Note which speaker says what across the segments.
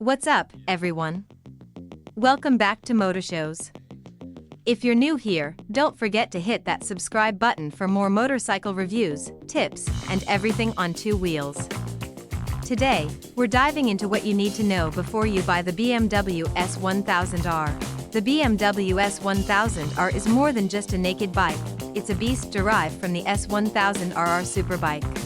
Speaker 1: What's up, everyone? Welcome back to Motor Shows. If you're new here, don't forget to hit that subscribe button for more motorcycle reviews, tips, and everything on two wheels. Today, we're diving into what you need to know before you buy the BMW S1000R. The BMW S1000R is more than just a naked bike, it's a beast derived from the S1000RR superbike.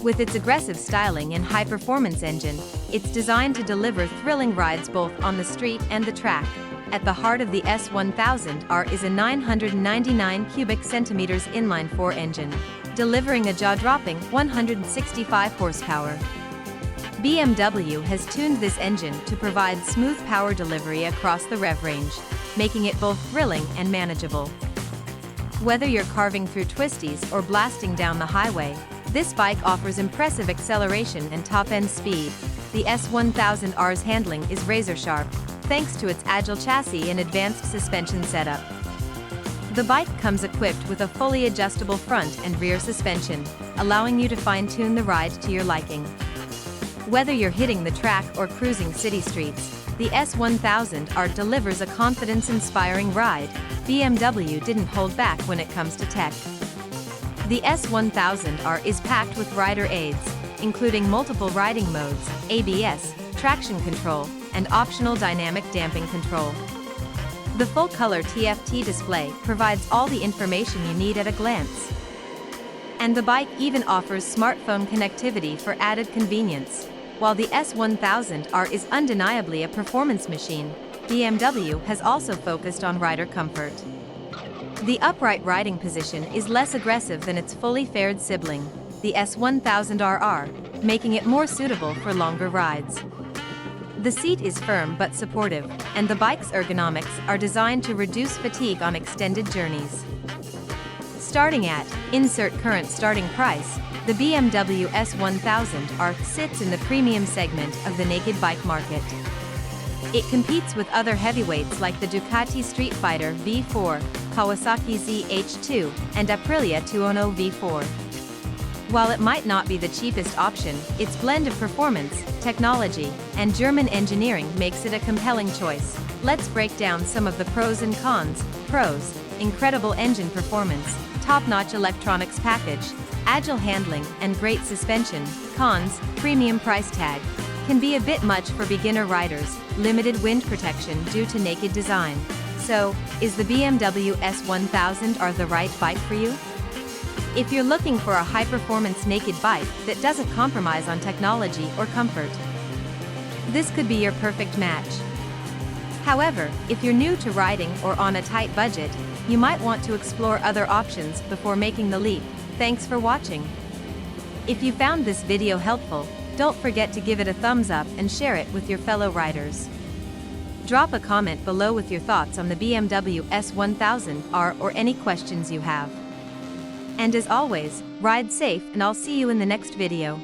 Speaker 1: With its aggressive styling and high-performance engine, it's designed to deliver thrilling rides both on the street and the track. At the heart of the S1000R is a 999 cubic centimeters inline-4 engine, delivering a jaw-dropping 165 horsepower. BMW has tuned this engine to provide smooth power delivery across the rev range, making it both thrilling and manageable. Whether you're carving through twisties or blasting down the highway, this bike offers impressive acceleration and top-end speed. The S1000R's handling is razor-sharp, thanks to its agile chassis and advanced suspension setup. The bike comes equipped with a fully adjustable front and rear suspension, allowing you to fine-tune the ride to your liking. Whether you're hitting the track or cruising city streets, the S1000R delivers a confidence-inspiring ride. BMW didn't hold back when it comes to tech. The S1000R is packed with rider aids, including multiple riding modes, ABS, traction control, and optional dynamic damping control. The full-color TFT display provides all the information you need at a glance. And the bike even offers smartphone connectivity for added convenience. While the S1000R is undeniably a performance machine, BMW has also focused on rider comfort. The upright riding position is less aggressive than its fully fared sibling, the S1000RR, making it more suitable for longer rides. The seat is firm but supportive, and the bike's ergonomics are designed to reduce fatigue on extended journeys. Starting at, insert current starting price, the BMW S1000R sits in the premium segment of the naked bike market. It competes with other heavyweights like the Ducati Street Fighter V4, Kawasaki ZH2, and Aprilia 210 V4. While it might not be the cheapest option, its blend of performance, technology, and German engineering makes it a compelling choice. Let's break down some of the pros and cons. Pros: incredible engine performance, top-notch electronics package, agile handling, and great suspension. Cons: premium price tag. Can be a bit much for beginner riders, limited wind protection due to naked design. So, is the BMW S1000R the right bike for you? If you're looking for a high-performance naked bike that doesn't compromise on technology or comfort, this could be your perfect match. However, if you're new to riding or on a tight budget, you might want to explore other options before making the leap. Thanks for watching. If you found this video helpful, don't forget to give it a thumbs up and share it with your fellow riders. Drop a comment below with your thoughts on the BMW S1000R or any questions you have. And as always, ride safe, and I'll see you in the next video.